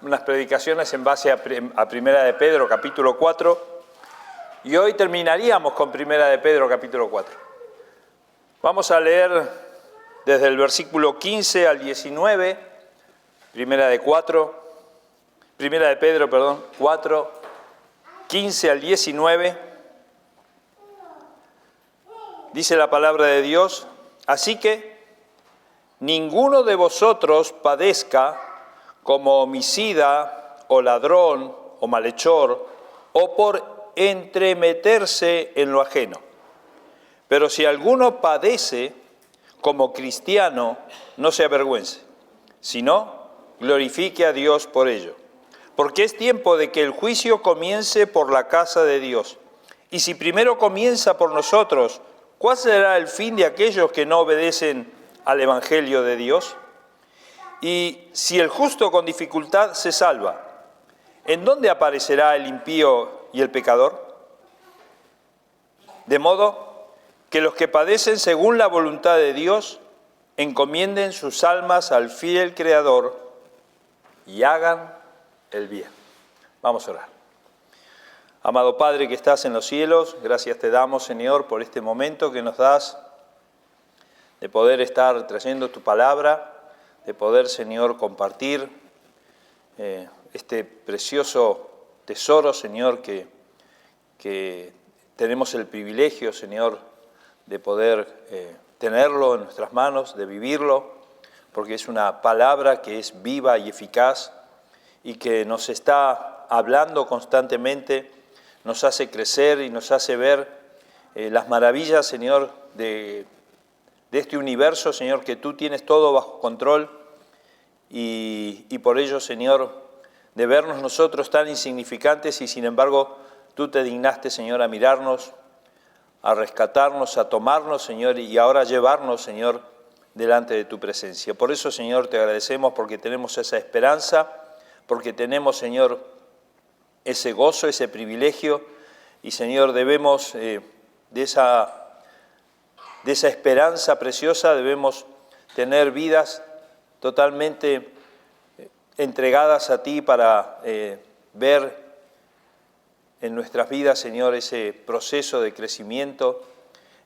unas predicaciones en base a Primera de Pedro, capítulo 4, y hoy terminaríamos con Primera de Pedro, capítulo 4. Vamos a leer desde el versículo 15 al 19, Primera de Pedro, 4, 15 al 19. Dice la palabra de Dios: así que ninguno de vosotros padezca como homicida o ladrón o malhechor o por entremeterse en lo ajeno. Pero si alguno padece como cristiano, no se avergüence, sino glorifique a Dios por ello. Porque es tiempo de que el juicio comience por la casa de Dios. Y si primero comienza por nosotros, ¿cuál será el fin de aquellos que no obedecen al Evangelio de Dios? Y si el justo con dificultad se salva, ¿en dónde aparecerá el impío y el pecador? De modo que los que padecen según la voluntad de Dios encomienden sus almas al fiel Creador y hagan el bien. Vamos a orar. Amado Padre que estás en los cielos, gracias te damos, Señor, por este momento que nos das de poder estar trayendo tu palabra, de poder, Señor, compartir este precioso tesoro, Señor, que tenemos el privilegio, Señor, de poder tenerlo en nuestras manos, de vivirlo, porque es una palabra que es viva y eficaz y que nos está hablando constantemente, nos hace crecer y nos hace ver las maravillas, Señor, de este universo, Señor, que tú tienes todo bajo control y por ello, Señor, de vernos nosotros tan insignificantes y sin embargo tú te dignaste, Señor, a mirarnos, a rescatarnos, a tomarnos, Señor, y ahora llevarnos, Señor, delante de tu presencia. Por eso, Señor, te agradecemos porque tenemos esa esperanza, porque tenemos, Señor, ese gozo, ese privilegio, y, Señor, debemos de esa esperanza preciosa, debemos tener vidas totalmente entregadas a ti para ver en nuestras vidas, Señor, ese proceso de crecimiento,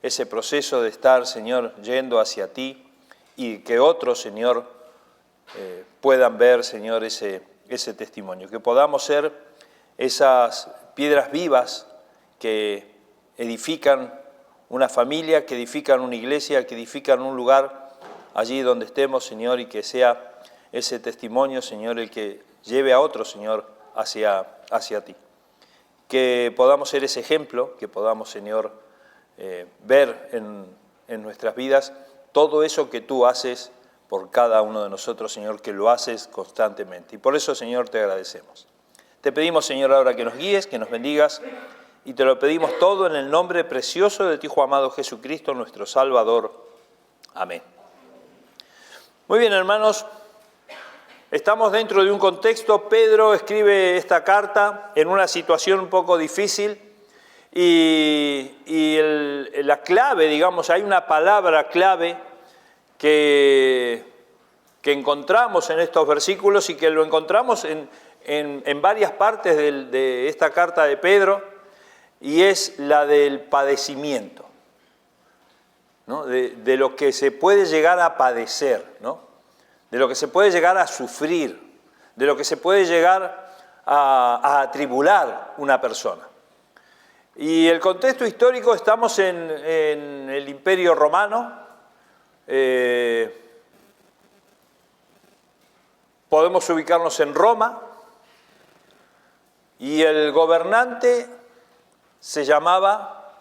ese proceso de estar, Señor, yendo hacia ti y que otros, Señor, puedan ver, Señor, ese testimonio. Que podamos ser esas piedras vivas que edifican una familia, que edifican una iglesia, que edifican un lugar allí donde estemos, Señor, y que sea ese testimonio, Señor, el que lleve a otros, Señor, hacia ti. Que podamos ser ese ejemplo, que podamos, Señor, ver en nuestras vidas todo eso que tú haces por cada uno de nosotros, Señor, que lo haces constantemente. Y por eso, Señor, te agradecemos. Te pedimos, Señor, ahora que nos guíes, que nos bendigas, y te lo pedimos todo en el nombre precioso de tu Hijo amado Jesucristo, nuestro Salvador. Amén. Muy bien, hermanos. Estamos dentro de un contexto. Pedro escribe esta carta en una situación un poco difícil y la clave, digamos, hay una palabra clave que encontramos en estos versículos y que lo encontramos en varias partes de esta carta de Pedro, y es la del padecimiento, ¿no? De lo que se puede llegar a padecer, ¿no? De lo que se puede llegar a sufrir, de lo que se puede llegar a atribular una persona. Y el contexto histórico, estamos en el Imperio Romano, podemos ubicarnos en Roma, y el gobernante se llamaba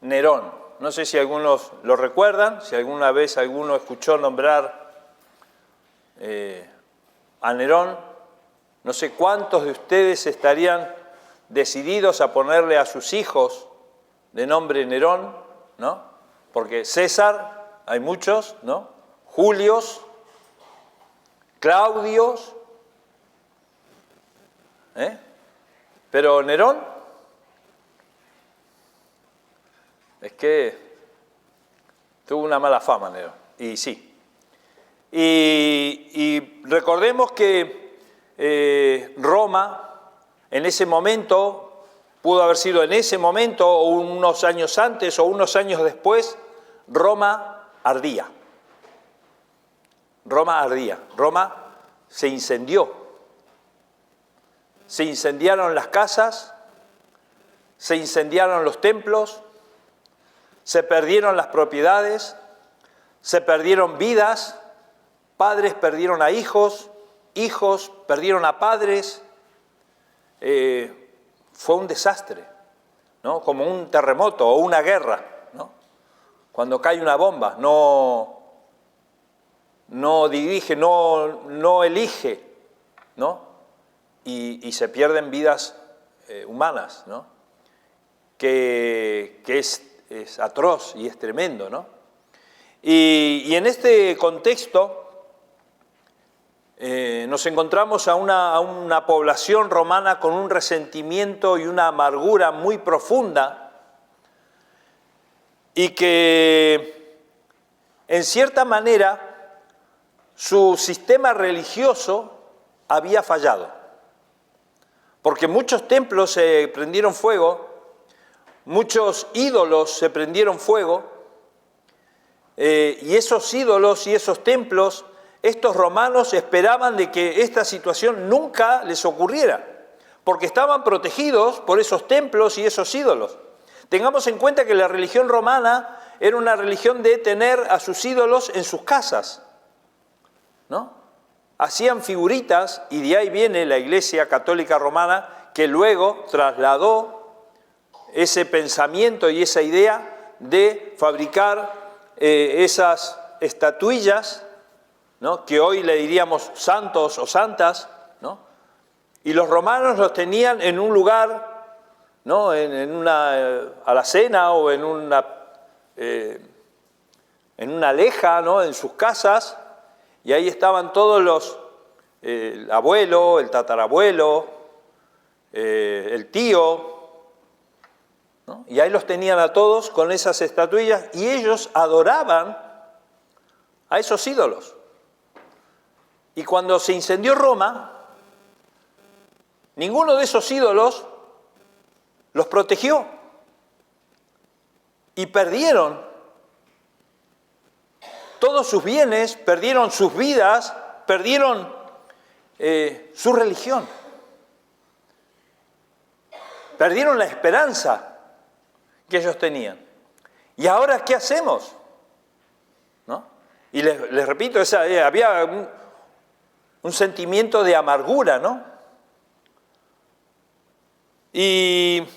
Nerón. No sé si algunos lo recuerdan, si alguna vez alguno escuchó nombrar a Nerón. No sé cuántos de ustedes estarían decididos a ponerle a sus hijos de nombre Nerón, ¿no? Porque César, hay muchos, ¿no? Julios, Claudios, pero Nerón, es que tuvo una mala fama Nerón, y sí. Y recordemos que Roma, en ese momento, pudo haber sido en ese momento, o unos años antes, o unos años después, Roma ardía. Roma ardía. Roma se incendió. Se incendiaron las casas, se incendiaron los templos, se perdieron las propiedades, se perdieron vidas, padres perdieron a hijos, hijos perdieron a padres. Fue un desastre, ¿no? Como un terremoto o una guerra, ¿no? Cuando cae una bomba, no dirige, no elige, ¿no? Y se pierden vidas humanas, ¿no? Que es atroz y es tremendo, ¿no? Y en este contexto nos encontramos a una población romana con un resentimiento y una amargura muy profunda, y que en cierta manera su sistema religioso había fallado, porque muchos templos se prendieron fuego, muchos ídolos se prendieron fuego, y esos ídolos y esos templos, estos romanos esperaban de que esta situación nunca les ocurriera, porque estaban protegidos por esos templos y esos ídolos. Tengamos en cuenta que la religión romana era una religión de tener a sus ídolos en sus casas, ¿no? Hacían figuritas, y de ahí viene la Iglesia Católica Romana, que luego trasladó ese pensamiento y esa idea de fabricar esas estatuillas, ¿no? Que hoy le diríamos santos o santas, ¿no? Y los romanos los tenían en un lugar, ¿no? En una alacena o en una leja, ¿no? En sus casas, y ahí estaban todos el abuelo, el tatarabuelo, el tío, ¿no? Y ahí los tenían a todos con esas estatuillas, y ellos adoraban a esos ídolos. Y cuando se incendió Roma, ninguno de esos ídolos los protegió, y perdieron todos sus bienes, perdieron sus vidas, perdieron su religión, perdieron la esperanza que ellos tenían. ¿Y ahora qué hacemos? ¿No? Y les repito, había un sentimiento de amargura, ¿no? Y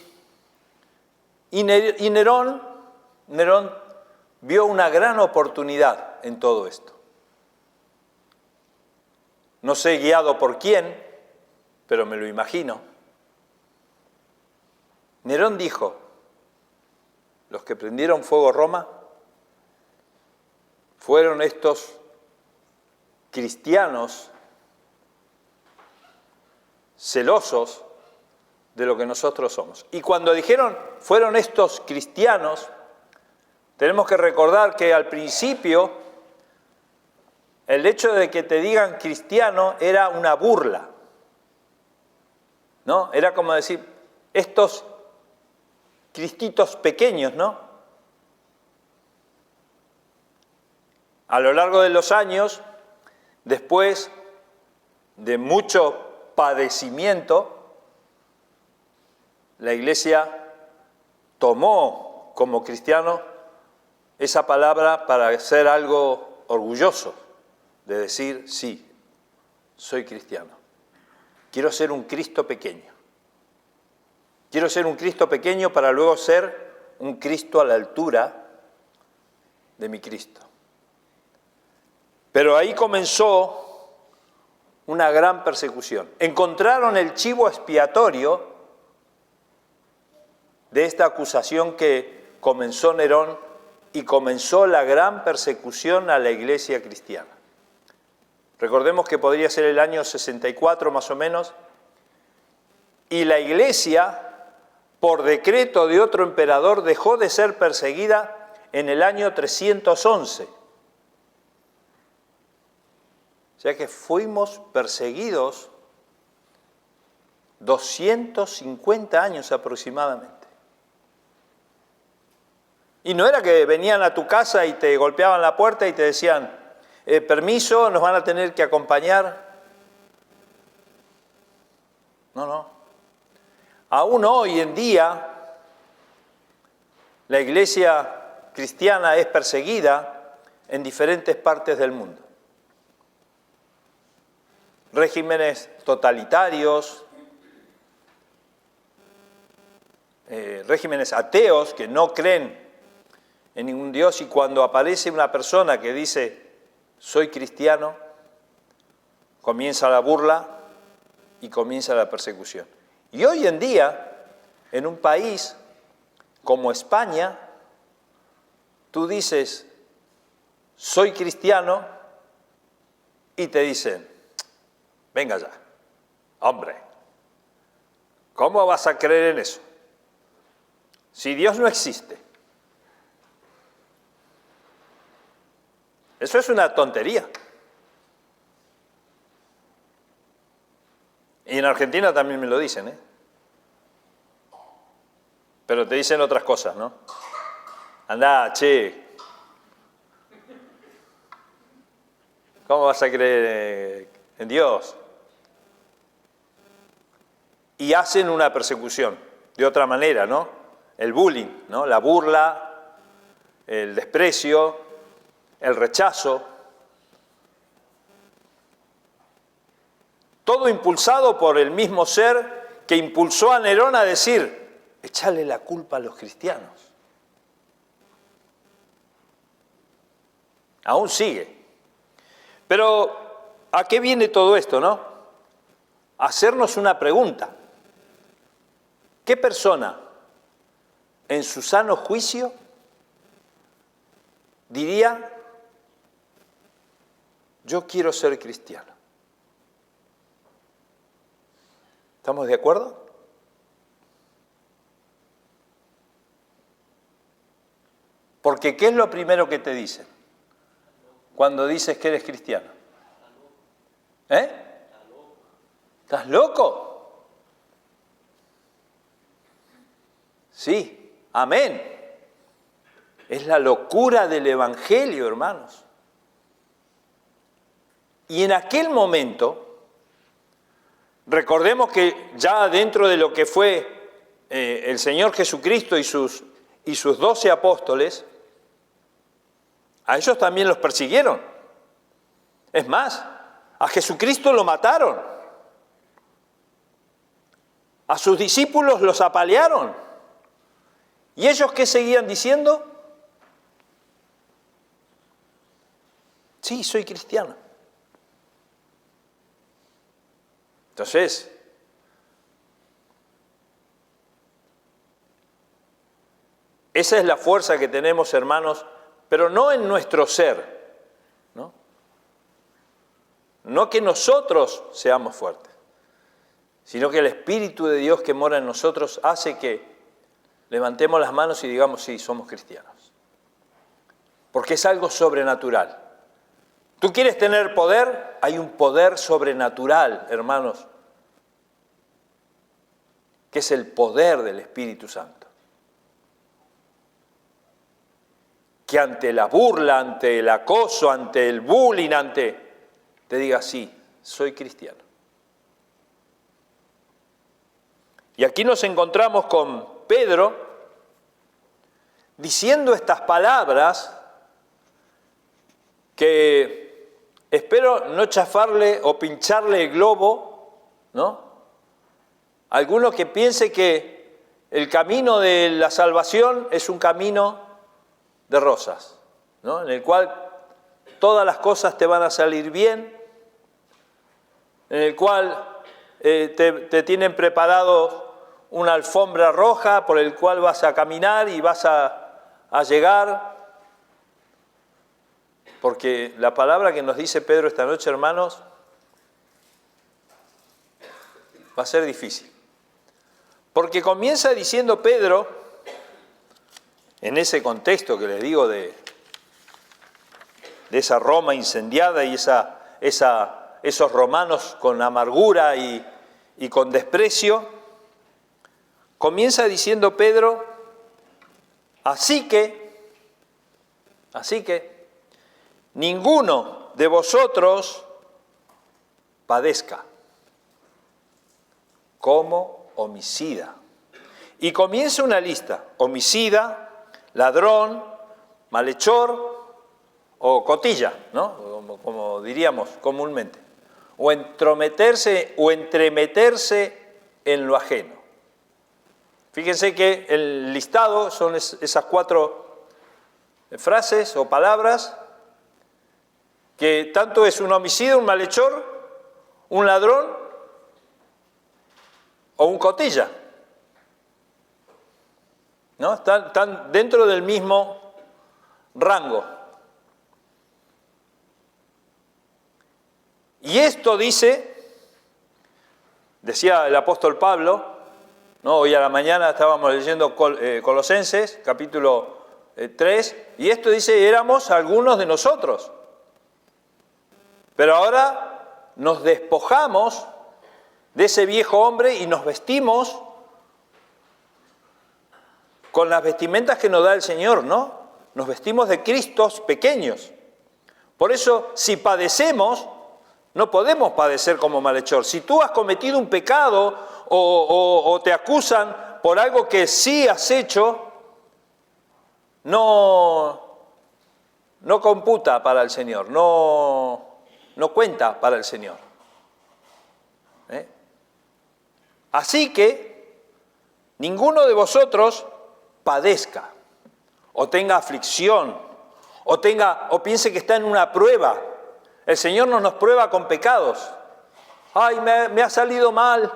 Nerón vio una gran oportunidad en todo esto. No sé guiado por quién, pero me lo imagino. Nerón dijo: los que prendieron fuego a Roma fueron estos cristianos celosos de lo que nosotros somos. Y cuando dijeron fueron estos cristianos, tenemos que recordar que al principio el hecho de que te digan cristiano era una burla, ¿no? Era como decir, estos cristitos pequeños, ¿no? A lo largo de los años, después de mucho padecimiento, la Iglesia tomó como cristiano esa palabra para hacer algo orgulloso, de decir, sí, soy cristiano. Quiero ser un Cristo pequeño. Quiero ser un Cristo pequeño para luego ser un Cristo a la altura de mi Cristo. Pero ahí comenzó una gran persecución. Encontraron el chivo expiatorio de esta acusación que comenzó Nerón, y comenzó la gran persecución a la Iglesia cristiana. Recordemos que podría ser el año 64 más o menos, y la Iglesia, por decreto de otro emperador, dejó de ser perseguida en el año 311. O sea que fuimos perseguidos 250 años aproximadamente. Y no era que venían a tu casa y te golpeaban la puerta y te decían, permiso, nos van a tener que acompañar. No, no. Aún hoy en día, la iglesia cristiana es perseguida en diferentes partes del mundo. Regímenes totalitarios, regímenes ateos que no creen en ningún Dios, y cuando aparece una persona que dice, soy cristiano, comienza la burla y comienza la persecución. Y hoy en día, en un país como España, tú dices, soy cristiano, y te dicen, venga ya, hombre, ¿cómo vas a creer en eso? Si Dios no existe. Eso es una tontería. Y en Argentina también me lo dicen, ¿eh? Pero te dicen otras cosas, ¿no? Andá, che. ¿Cómo vas a creer en Dios? Y hacen una persecución, de otra manera, ¿no? El bullying, ¿no? La burla, el desprecio, el rechazo. Todo impulsado por el mismo ser que impulsó a Nerón a decir, echarle la culpa a los cristianos. Aún sigue. Pero, ¿a qué viene todo esto, no? Hacernos una pregunta. ¿Qué persona, en su sano juicio, diría, yo quiero ser cristiano? ¿Estamos de acuerdo? Porque ¿qué es lo primero que te dicen cuando dices que eres cristiano? ¿Eh? ¿Estás loco? Sí, amén. Es la locura del Evangelio, hermanos. Y en aquel momento, recordemos que ya dentro de lo que fue el Señor Jesucristo y sus 12 apóstoles, a ellos también los persiguieron. Es más, a Jesucristo lo mataron. A sus discípulos los apalearon. ¿Y ellos qué seguían diciendo? Sí, soy cristiano. Entonces, esa es la fuerza que tenemos, hermanos, pero no en nuestro ser, ¿no? No que nosotros seamos fuertes, sino que el Espíritu de Dios que mora en nosotros hace que levantemos las manos y digamos, sí, somos cristianos. Porque es algo sobrenatural. ¿Tú quieres tener poder? Hay un poder sobrenatural, hermanos, que es el poder del Espíritu Santo. Que ante la burla, ante el acoso, ante el bullying, te diga, sí, soy cristiano. Y aquí nos encontramos con Pedro diciendo estas palabras que espero no chafarle o pincharle el globo, ¿no? Alguno que piense que el camino de la salvación es un camino de rosas, ¿no? En el cual todas las cosas te van a salir bien, en el cual te tienen preparado una alfombra roja por el cual vas a caminar y vas a llegar. Porque la palabra que nos dice Pedro esta noche, hermanos, va a ser difícil. Porque comienza diciendo Pedro, en ese contexto que les digo de esa Roma incendiada y esos romanos con amargura y y con desprecio, comienza diciendo Pedro, así que, ninguno de vosotros padezca como homicida. Y comienza una lista: homicida, ladrón, malhechor o cotilla, ¿no? Como diríamos comúnmente. O entrometerse o entremeterse en lo ajeno. Fíjense que el listado son esas 4 frases o palabras, que tanto es un homicida, un malhechor, un ladrón o un cotilla, ¿no? Están dentro del mismo rango. Y esto decía el apóstol Pablo, ¿no? Hoy a la mañana estábamos leyendo Colosenses, capítulo 3, y esto dice, éramos algunos de nosotros. Pero ahora nos despojamos de ese viejo hombre y nos vestimos con las vestimentas que nos da el Señor, ¿no? Nos vestimos de Cristos pequeños. Por eso, si padecemos, no podemos padecer como malhechor. Si tú has cometido un pecado o te acusan por algo que sí has hecho, no computa para el Señor, no cuenta para el Señor. Así que ninguno de vosotros padezca, o tenga aflicción, o piense que está en una prueba. El Señor no nos prueba con pecados. Ay, me ha salido mal.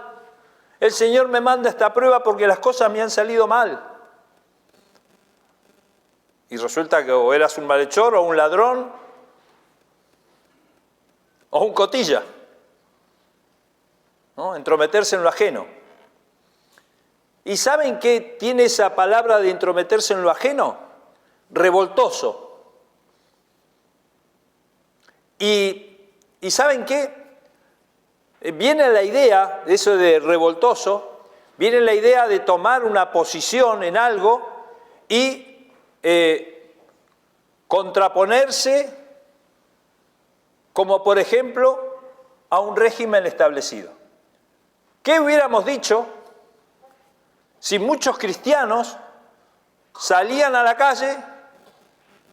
El Señor me manda esta prueba porque las cosas me han salido mal. Y resulta que o eras un malhechor, o un ladrón, o un cotilla, ¿no? Entrometerse en lo ajeno. ¿Y saben qué tiene esa palabra de entrometerse en lo ajeno? Revoltoso. ¿Y saben qué? Viene la idea, de eso de revoltoso, viene la idea de tomar una posición en algo y contraponerse, como por ejemplo, a un régimen establecido. ¿Qué hubiéramos dicho si muchos cristianos salían a la calle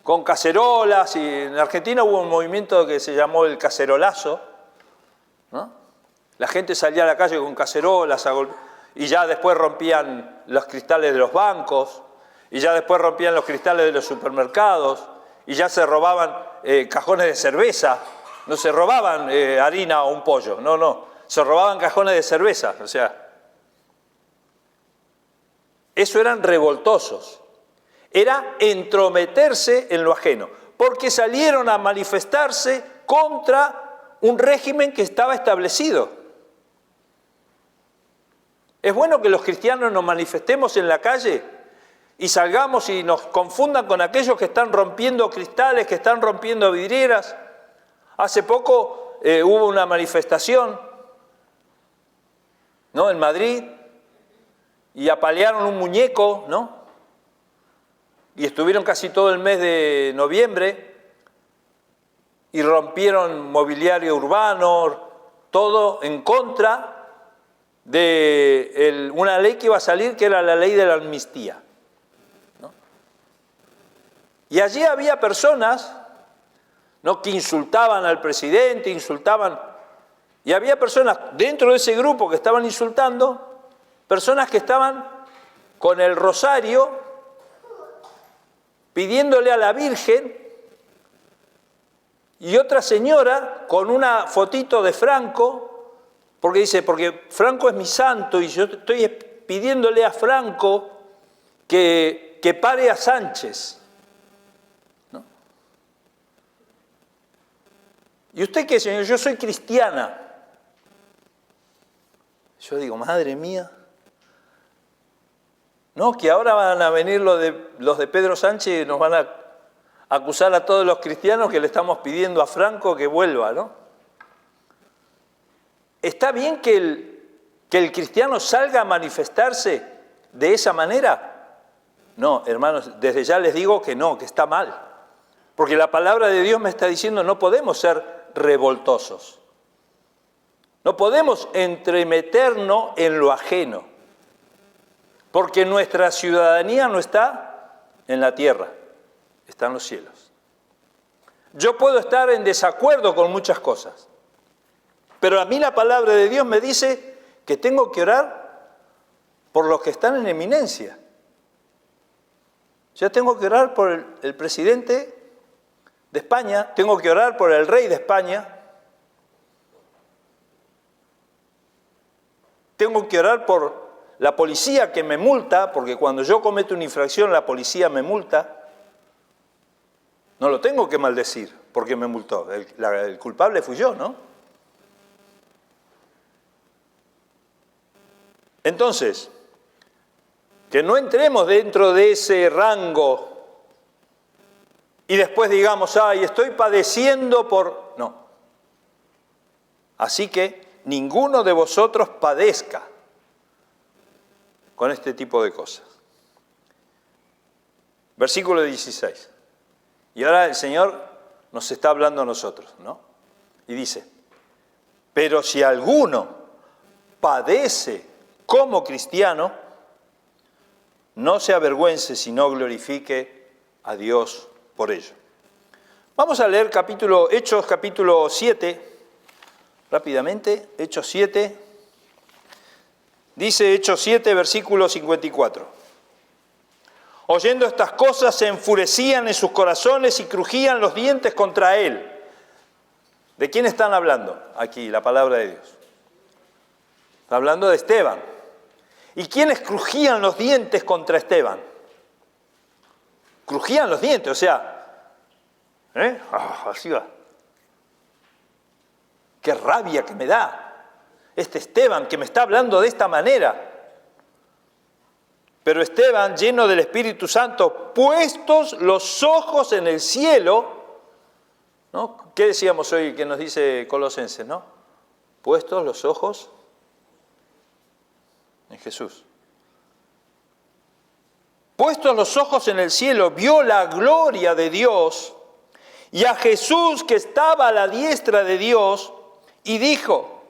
con cacerolas? Y en Argentina hubo un movimiento que se llamó el cacerolazo, ¿no? La gente salía a la calle con cacerolas y ya después rompían los cristales de los bancos, y ya después rompían los cristales de los supermercados, y ya se robaban cajones de cerveza. No se robaban harina o un pollo, no, se robaban cajones de cerveza. O sea, eso eran revoltosos. Era entrometerse en lo ajeno, porque salieron a manifestarse contra un régimen que estaba establecido. Es bueno que los cristianos nos manifestemos en la calle y salgamos y nos confundan con aquellos que están rompiendo cristales, que están rompiendo vidrieras. Hace poco hubo una manifestación, ¿no?, en Madrid, y apalearon un muñeco, ¿no? Y estuvieron casi todo el mes de noviembre y rompieron mobiliario urbano, todo en contra de una ley que iba a salir, que era la ley de la amnistía, ¿no? Y allí había personas, ¿no?, que insultaban al presidente, y había personas dentro de ese grupo que estaban insultando, personas que estaban con el rosario pidiéndole a la Virgen, y otra señora con una fotito de Franco, porque Franco es mi santo y yo estoy pidiéndole a Franco que pare a Sánchez, ¿no? ¿Y usted qué, señor? Yo soy cristiana. Yo digo, madre mía. No, que ahora van a venir los de Pedro Sánchez y nos van a acusar a todos los cristianos que le estamos pidiendo a Franco que vuelva, ¿no? Está bien que que el cristiano salga a manifestarse de esa manera? No, hermanos, desde ya les digo que no, que está mal. Porque la palabra de Dios me está diciendo no podemos ser revoltosos. No podemos entremeternos en lo ajeno. Porque nuestra ciudadanía no está en la tierra, está en los cielos. Yo puedo estar en desacuerdo con muchas cosas, pero a mí la palabra de Dios me dice que tengo que orar por los que están en eminencia. Yo tengo que orar por el presidente de España, tengo que orar por el rey de España, tengo que orar por la policía que me multa, porque cuando yo cometo una infracción la policía me multa. No lo tengo que maldecir porque me multó, el culpable fui yo, ¿no? Entonces, que no entremos dentro de ese rango y después digamos, ay, estoy padeciendo por... No. Así que ninguno de vosotros padezca con este tipo de cosas. Versículo 16. Y ahora el Señor nos está hablando a nosotros, ¿no? Y dice, pero si alguno padece como cristiano, no se avergüence, sino glorifique a Dios por ello. Vamos a leer Hechos capítulo 7, rápidamente, Hechos 7. Dice Hechos 7, versículo 54. Oyendo estas cosas se enfurecían en sus corazones y crujían los dientes contra él. ¿De quién están hablando aquí la palabra de Dios? Está hablando de Esteban. ¿Y quiénes crujían los dientes contra Esteban? Crujían los dientes, o sea, así va. Qué rabia que me da este Esteban que me está hablando de esta manera. Pero Esteban, lleno del Espíritu Santo, puestos los ojos en el cielo, ¿no? ¿Qué decíamos hoy que nos dice Colosenses, no? Puestos los ojos en Jesús. Puestos los ojos en el cielo, vio la gloria de Dios y a Jesús que estaba a la diestra de Dios y dijo,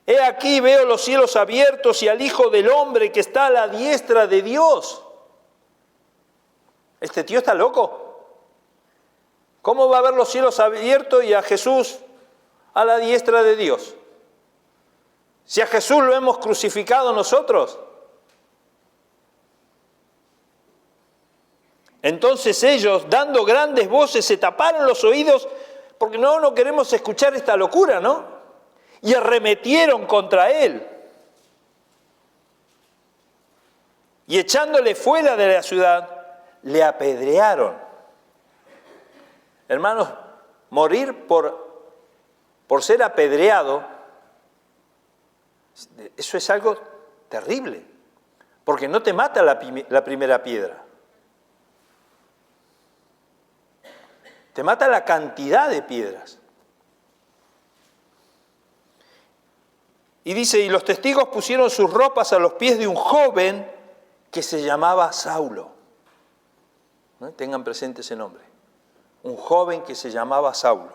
he aquí veo los cielos abiertos y al Hijo del Hombre que está a la diestra de Dios. Este tío está loco. ¿Cómo va a ver los cielos abiertos y a Jesús a la diestra de Dios? Si a Jesús lo hemos crucificado nosotros. Entonces ellos, dando grandes voces, se taparon los oídos porque no queremos escuchar esta locura, ¿no? Y arremetieron contra él. Y echándole fuera de la ciudad, le apedrearon. Hermanos, morir por ser apedreado, eso es algo terrible, porque no te mata la primera piedra. Te mata la cantidad de piedras. Y dice, y los testigos pusieron sus ropas a los pies de un joven que se llamaba Saulo. ¿No? Tengan presente ese nombre. Un joven que se llamaba Saulo.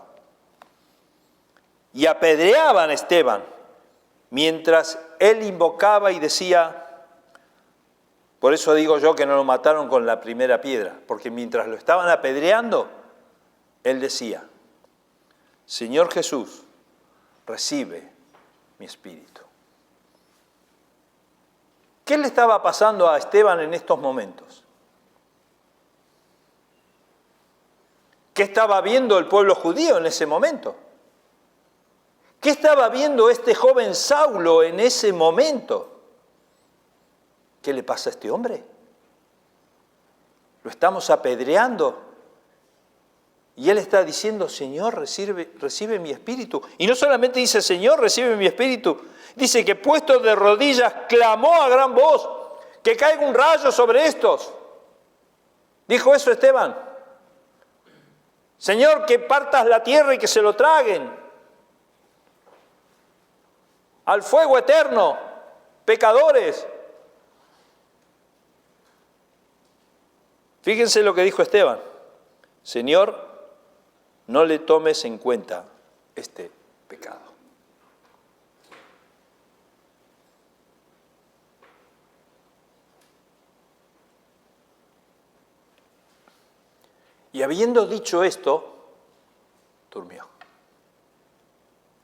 Y apedreaban a Esteban, mientras él invocaba y decía, por eso digo yo que no lo mataron con la primera piedra, porque mientras lo estaban apedreando, él decía, Señor Jesús, recibe mi espíritu. ¿Qué le estaba pasando a Esteban en estos momentos? ¿Qué estaba viendo el pueblo judío en ese momento? ¿Qué estaba viendo este joven Saulo en ese momento? ¿Qué le pasa a este hombre? Lo estamos apedreando. Y él está diciendo, Señor, recibe mi espíritu. Y no solamente dice, Señor, recibe mi espíritu. Dice que puesto de rodillas, clamó a gran voz, que caiga un rayo sobre estos. Dijo eso Esteban. Señor, que partas la tierra y que se lo traguen. al fuego eterno, pecadores. Fíjense lo que dijo Esteban: Señor, no le tomes en cuenta este pecado. Y habiendo dicho esto, durmió.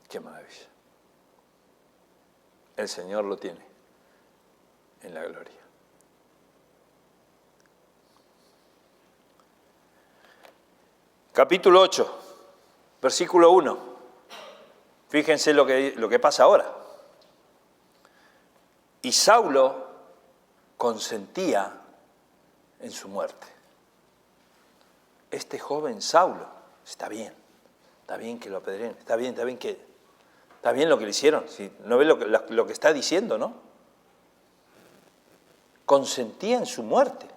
¡Qué maravilla! El Señor lo tiene en la gloria. Capítulo 8, versículo 1. Fíjense lo que pasa ahora. Y Saulo consentía en su muerte. Este joven Saulo, está bien que lo apedreen, está bien lo que le hicieron. Si no ve lo que está diciendo, ¿no? Consentía en su muerte.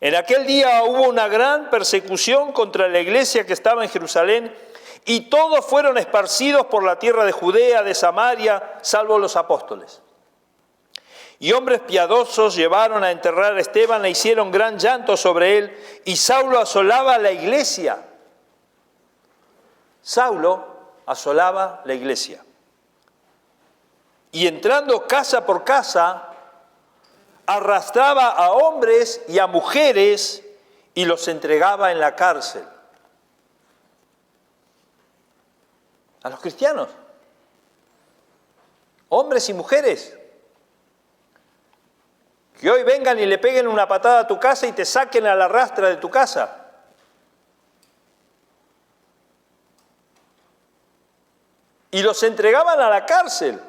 En aquel día hubo una gran persecución contra la iglesia que estaba en Jerusalén, y todos fueron esparcidos por la tierra de Judea, de Samaria, salvo los apóstoles. Y hombres piadosos llevaron a enterrar a Esteban e hicieron gran llanto sobre él, y Saulo asolaba la iglesia. Saulo asolaba la iglesia. Y entrando casa por casa, arrastraba a hombres y a mujeres y los entregaba en la cárcel. A los cristianos, hombres y mujeres, que hoy vengan y le peguen una patada a tu casa y te saquen a la rastra de tu casa. Y los entregaban a la cárcel.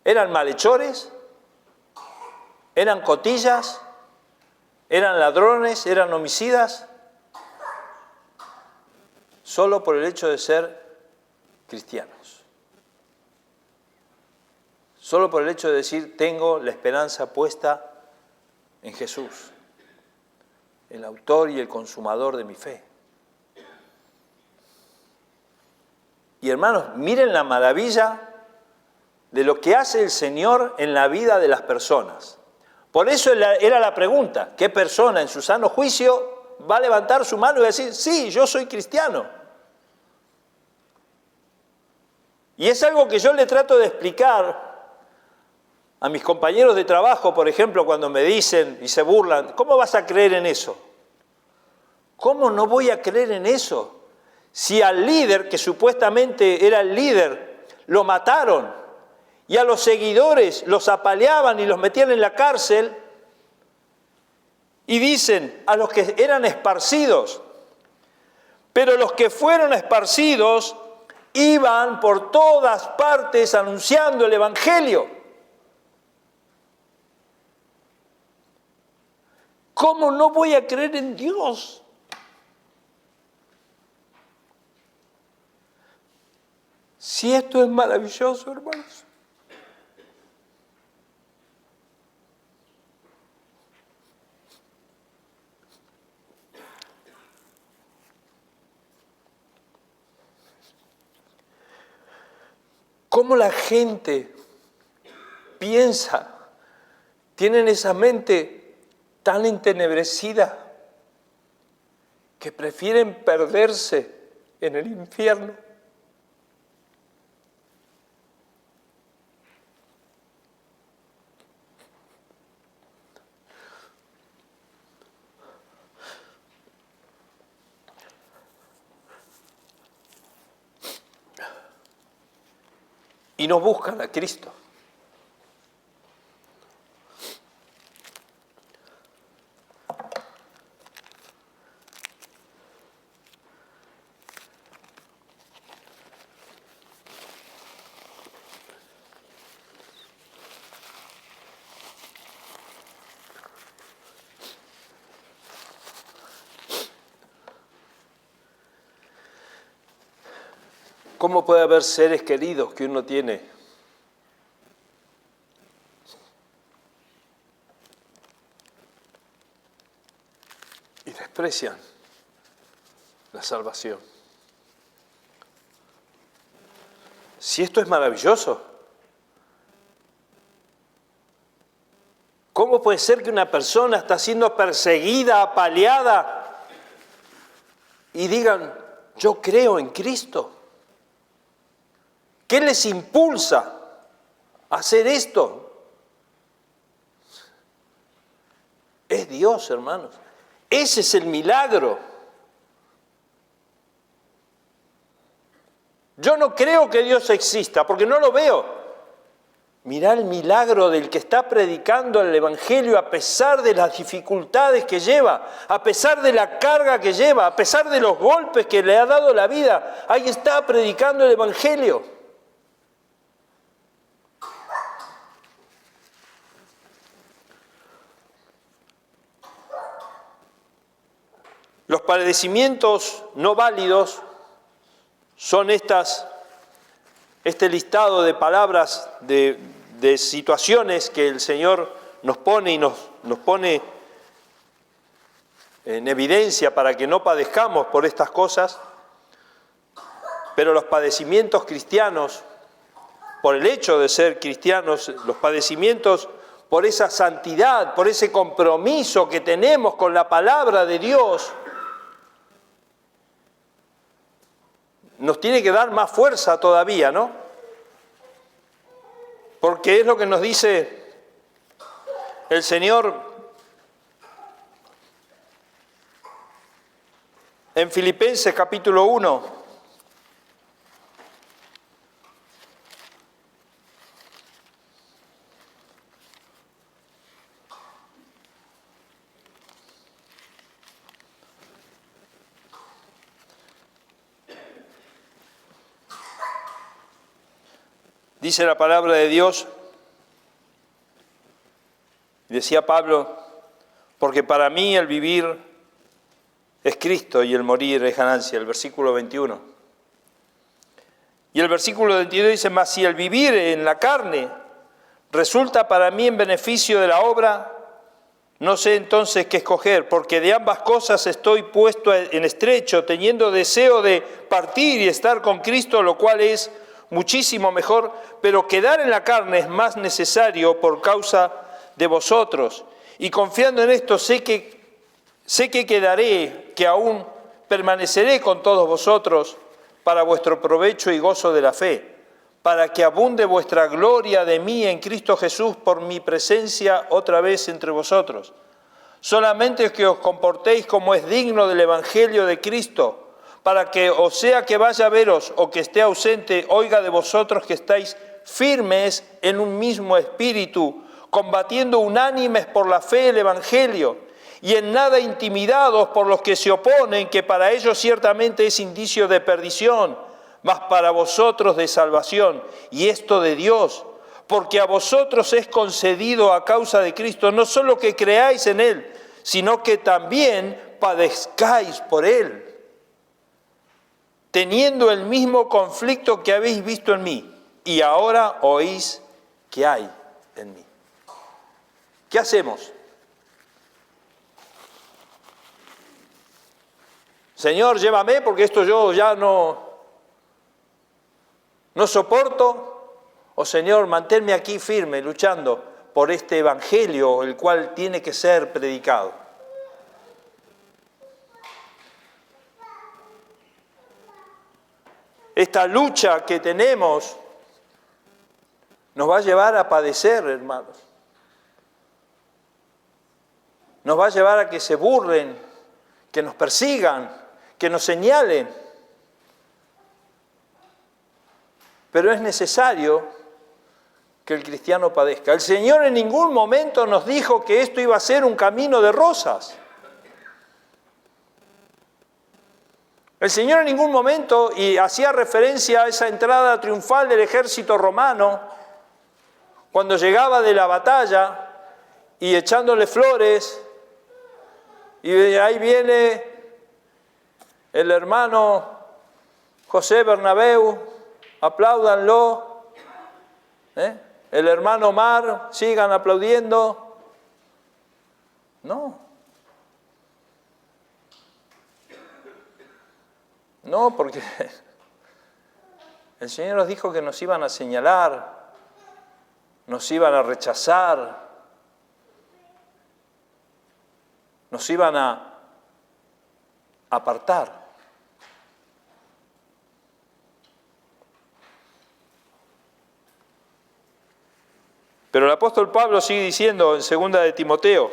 Eran malhechores, eran cotillas, eran ladrones, eran homicidas, solo por el hecho de ser cristianos. Solo por el hecho de decir, tengo la esperanza puesta en Jesús, el autor y el consumador de mi fe. Y hermanos, miren la maravilla de lo que hace el Señor en la vida de las personas. Por eso era la pregunta: ¿qué persona en su sano juicio va a levantar su mano y va a decir, sí, yo soy cristiano? Y es algo que yo le trato de explicar a mis compañeros de trabajo, por ejemplo, cuando me dicen y se burlan, ¿cómo vas a creer en eso? ¿Cómo no voy a creer en eso? Si al líder, que supuestamente era el líder, lo mataron, y a los seguidores los apaleaban y los metían en la cárcel, y dicen a los que eran esparcidos, pero los que fueron esparcidos iban por todas partes anunciando el Evangelio. ¿Cómo no voy a creer en Dios? Si esto es maravilloso, hermanos. ¿Cómo la gente piensa, tienen esa mente tan entenebrecida que prefieren perderse en el infierno? Y no buscan a Cristo. ¿Cómo puede haber seres queridos que uno tiene y desprecian la salvación? Si esto es maravilloso, ¿cómo puede ser que una persona está siendo perseguida, apaleada, y digan, yo creo en Cristo? ¿Qué les impulsa a hacer esto? Es Dios, hermanos. Ese es el milagro. Yo no creo que Dios exista, porque no lo veo. Mirá el milagro del que está predicando el Evangelio a pesar de las dificultades que lleva, a pesar de la carga que lleva, a pesar de los golpes que le ha dado la vida. Ahí está predicando el Evangelio. Los padecimientos no válidos son este listado de palabras, de situaciones que el Señor nos pone y nos pone en evidencia para que no padezcamos por estas cosas. Pero los padecimientos cristianos, por el hecho de ser cristianos, los padecimientos por esa santidad, por ese compromiso que tenemos con la palabra de Dios, nos tiene que dar más fuerza todavía, ¿no? Porque es lo que nos dice el Señor en Filipenses capítulo 1. Dice la palabra de Dios, decía Pablo, porque para mí el vivir es Cristo y el morir es ganancia, el versículo 21. Y el versículo 22 dice, mas si el vivir en la carne resulta para mí en beneficio de la obra, no sé entonces qué escoger, porque de ambas cosas estoy puesto en estrecho, teniendo deseo de partir y estar con Cristo, lo cual es muchísimo mejor, pero quedar en la carne es más necesario por causa de vosotros. Y confiando en esto, sé que quedaré, que aún permaneceré con todos vosotros para vuestro provecho y gozo de la fe, para que abunde vuestra gloria de mí en Cristo Jesús por mi presencia otra vez entre vosotros. Solamente que os comportéis como es digno del Evangelio de Cristo, para que, o sea que vaya a veros o que esté ausente, oiga de vosotros que estáis firmes en un mismo espíritu, combatiendo unánimes por la fe el Evangelio, y en nada intimidados por los que se oponen, que para ellos ciertamente es indicio de perdición, mas para vosotros de salvación, y esto de Dios, porque a vosotros es concedido a causa de Cristo, no solo que creáis en Él, sino que también padezcáis por Él, teniendo el mismo conflicto que habéis visto en mí, y ahora oís que hay en mí. ¿Qué hacemos? Señor, llévame porque esto yo ya no soporto. O Señor, manténme aquí firme, luchando por este evangelio, el cual tiene que ser predicado. Esta lucha que tenemos nos va a llevar a padecer, hermanos. Nos va a llevar a que se burlen, que nos persigan, que nos señalen. Pero es necesario que el cristiano padezca. El Señor en ningún momento nos dijo que esto iba a ser un camino de rosas. El Señor en ningún momento, y hacía referencia a esa entrada triunfal del ejército romano, cuando llegaba de la batalla y echándole flores, y ahí viene el hermano José Bernabéu, apláudanlo, el hermano Omar, sigan aplaudiendo. No, porque El Señor nos dijo que nos iban a señalar, nos iban a rechazar, nos iban a apartar. Pero el apóstol Pablo sigue diciendo en 2 de Timoteo,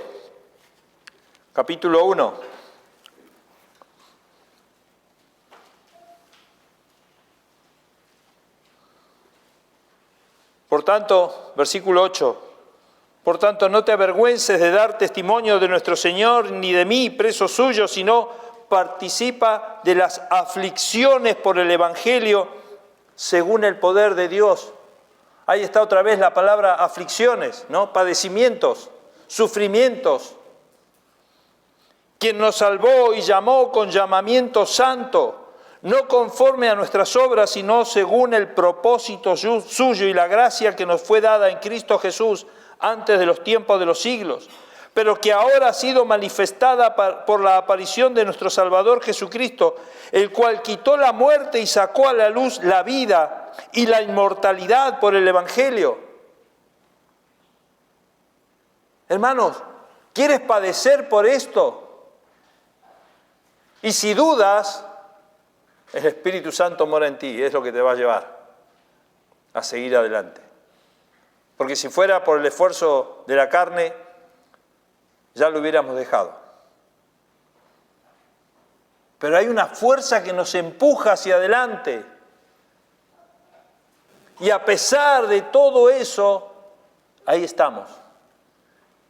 capítulo 1, por tanto, versículo 8, por tanto no te avergüences de dar testimonio de nuestro Señor ni de mí, preso suyo, sino participa de las aflicciones por el Evangelio según el poder de Dios. Ahí está otra vez la palabra aflicciones, ¿no? Padecimientos, sufrimientos. Quien nos salvó y llamó con llamamiento santo, no conforme a nuestras obras, sino según el propósito suyo y la gracia que nos fue dada en Cristo Jesús antes de los tiempos de los siglos, pero que ahora ha sido manifestada por la aparición de nuestro Salvador Jesucristo, el cual quitó la muerte y sacó a la luz la vida y la inmortalidad por el Evangelio. Hermanos, ¿quieres padecer por esto? Y si dudas, el Espíritu Santo mora en ti, es lo que te va a llevar a seguir adelante. Porque si fuera por el esfuerzo de la carne, ya lo hubiéramos dejado. Pero hay una fuerza que nos empuja hacia adelante. Y a pesar de todo eso, ahí estamos.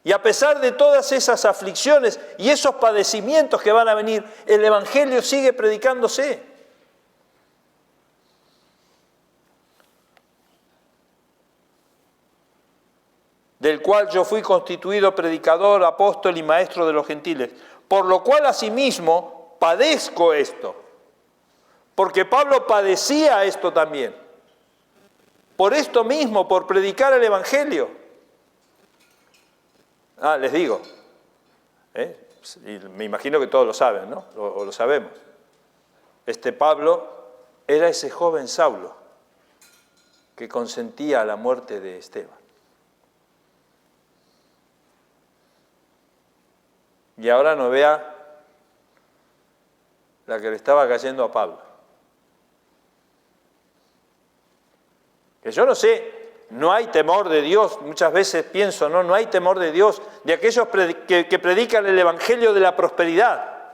Y a pesar de todas esas aflicciones y esos padecimientos que van a venir, el Evangelio sigue predicándose. Del cual yo fui constituido predicador, apóstol y maestro de los gentiles, por lo cual asimismo padezco esto, porque Pablo padecía esto también, por esto mismo, por predicar el Evangelio. Les digo, y me imagino que todos lo saben, ¿no? O lo sabemos. Este Pablo era ese joven Saulo que consentía la muerte de Esteban. Y ahora no vea la que le estaba cayendo a Pablo. Que yo no sé, no hay temor de Dios, muchas veces pienso, no hay temor de Dios de aquellos que predican el Evangelio de la prosperidad,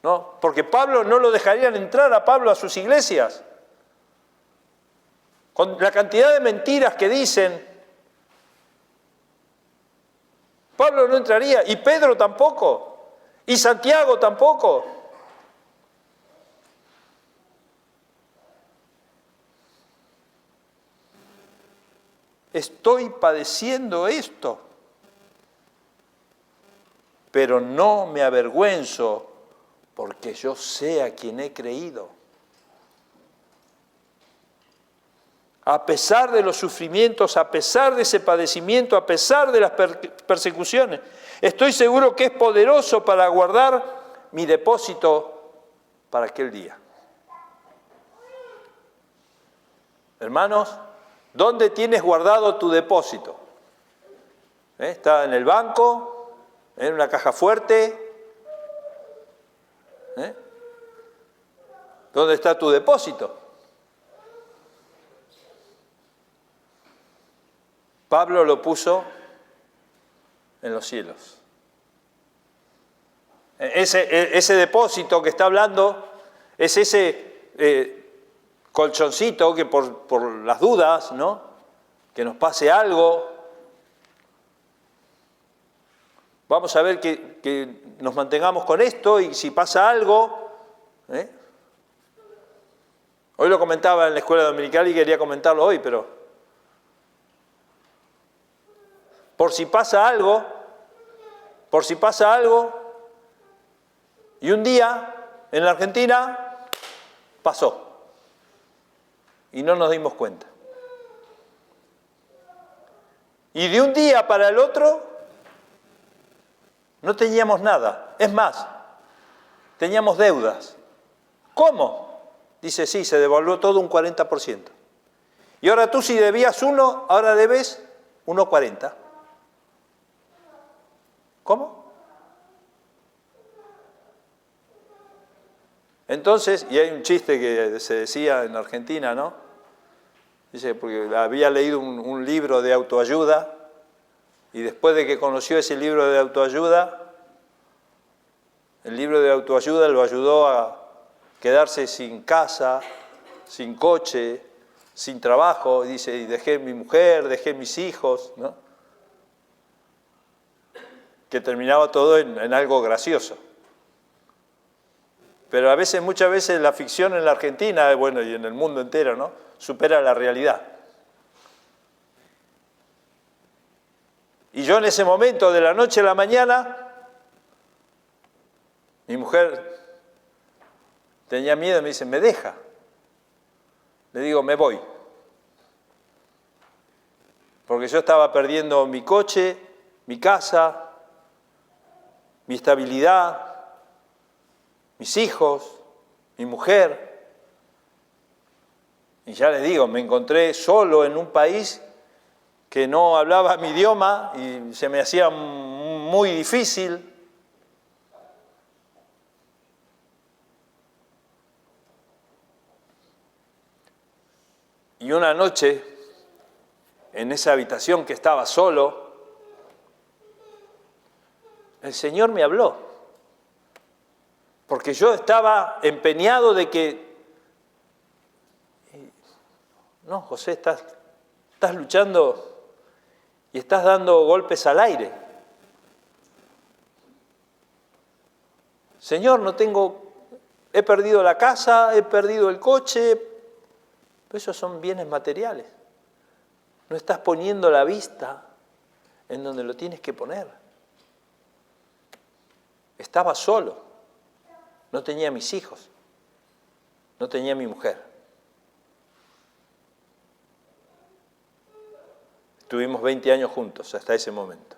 ¿no? Porque Pablo no lo dejarían entrar a Pablo a sus iglesias. Con la cantidad de mentiras que dicen, Pablo no entraría, y Pedro tampoco, y Santiago tampoco. Estoy padeciendo esto, pero no me avergüenzo porque yo sé a quien he creído. A pesar de los sufrimientos, a pesar de ese padecimiento, a pesar de las persecuciones, estoy seguro que es poderoso para guardar mi depósito para aquel día. Hermanos, ¿dónde tienes guardado tu depósito? ¿Está en el banco? ¿En una caja fuerte? ¿Dónde está tu depósito? Pablo lo puso en los cielos. Ese depósito que está hablando es ese colchoncito que por las dudas, ¿no? Que nos pase algo. Vamos a ver que nos mantengamos con esto y si pasa algo. Hoy lo comentaba en la escuela dominical y quería comentarlo hoy, pero por si pasa algo, y un día en la Argentina pasó y no nos dimos cuenta. Y de un día para el otro no teníamos nada, es más, teníamos deudas. ¿Cómo? Dice, sí, se devaluó todo un 40%. Y ahora tú si debías 1, ahora debes 1,40. ¿Cómo? Entonces, y hay un chiste que se decía en Argentina, ¿no? Dice, porque había leído un libro de autoayuda y después de que conoció ese libro de autoayuda, el libro de autoayuda lo ayudó a quedarse sin casa, sin coche, sin trabajo. Y dice, y dejé mi mujer, dejé mis hijos, ¿no? Que terminaba todo en algo gracioso. Pero a veces, muchas veces la ficción en la Argentina, bueno, y en el mundo entero, ¿no?, supera la realidad. Y yo en ese momento, de la noche a la mañana, mi mujer tenía miedo y me dice, ¿me deja? Le digo, me voy. Porque yo estaba perdiendo mi coche, mi casa, mi estabilidad, mis hijos, mi mujer. Y ya les digo, me encontré solo en un país que no hablaba mi idioma y se me hacía muy difícil. Y una noche, en esa habitación que estaba solo, el Señor me habló. Porque yo estaba empeñado de que, no, José, estás luchando y estás dando golpes al aire. Señor, he perdido la casa, he perdido el coche, pero esos son bienes materiales. No estás poniendo la vista en donde lo tienes que poner. Estaba solo. No tenía mis hijos, no tenía mi mujer. Estuvimos 20 años juntos hasta ese momento.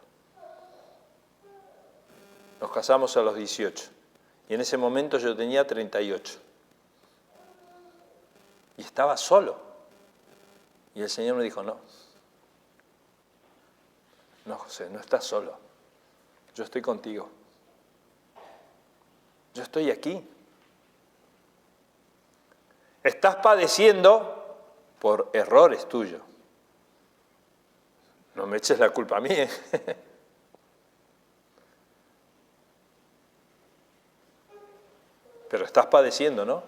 Nos casamos a los 18 y en ese momento yo tenía 38. Y estaba solo. Y el Señor me dijo, no, José, no estás solo, yo estoy contigo. Yo estoy aquí. Estás padeciendo por errores tuyos. No me eches la culpa a mí, ¿eh? Pero estás padeciendo, ¿no?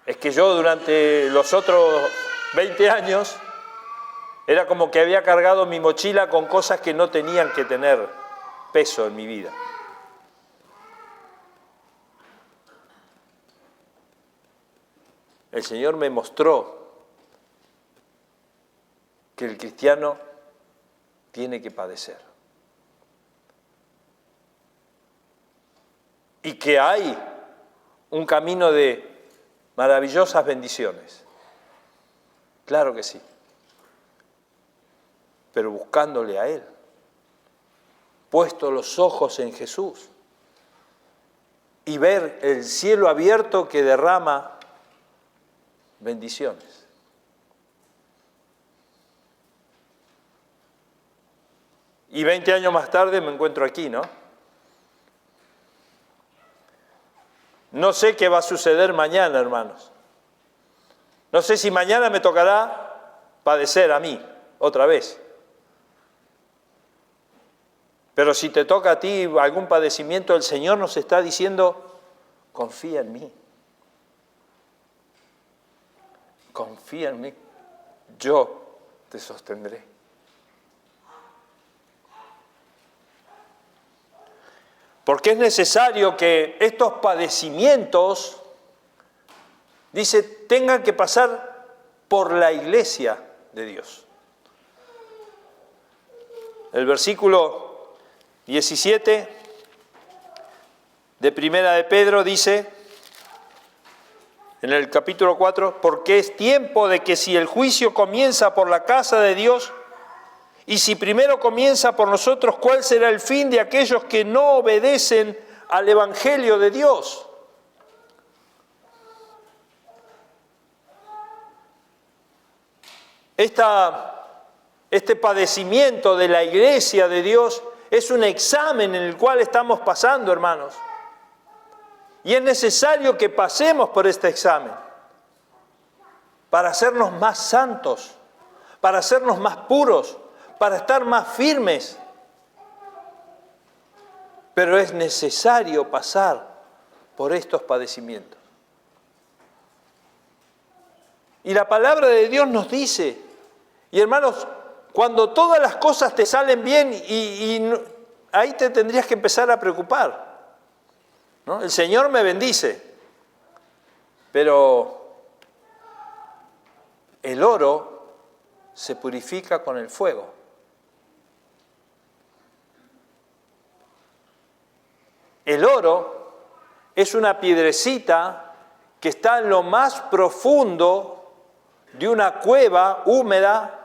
Es que yo durante los otros 20 años era como que había cargado mi mochila con cosas que no tenían que tener peso en mi vida. El Señor me mostró que el cristiano tiene que padecer. Y que hay un camino de maravillosas bendiciones. Claro que sí. Pero buscándole a Él. Puesto los ojos en Jesús y ver el cielo abierto que derrama bendiciones. Y 20 años más tarde me encuentro aquí, ¿no? No sé qué va a suceder mañana, hermanos. No sé si mañana me tocará padecer a mí, otra vez. Pero si te toca a ti algún padecimiento, el Señor nos está diciendo, confía en mí. Confía en mí. Yo te sostendré. Porque es necesario que estos padecimientos, dice, tengan que pasar por la iglesia de Dios. El versículo 17 de Primera de Pedro dice, en el capítulo 4, porque es tiempo de que si el juicio comienza por la casa de Dios, y si primero comienza por nosotros, ¿cuál será el fin de aquellos que no obedecen al Evangelio de Dios? Este padecimiento de la iglesia de Dios es un examen en el cual estamos pasando, hermanos. Y es necesario que pasemos por este examen para hacernos más santos, para hacernos más puros, para estar más firmes. Pero es necesario pasar por estos padecimientos. Y la palabra de Dios nos dice, y hermanos, cuando todas las cosas te salen bien, ahí te tendrías que empezar a preocupar, ¿no? El Señor me bendice, pero el oro se purifica con el fuego. El oro es una piedrecita que está en lo más profundo de una cueva húmeda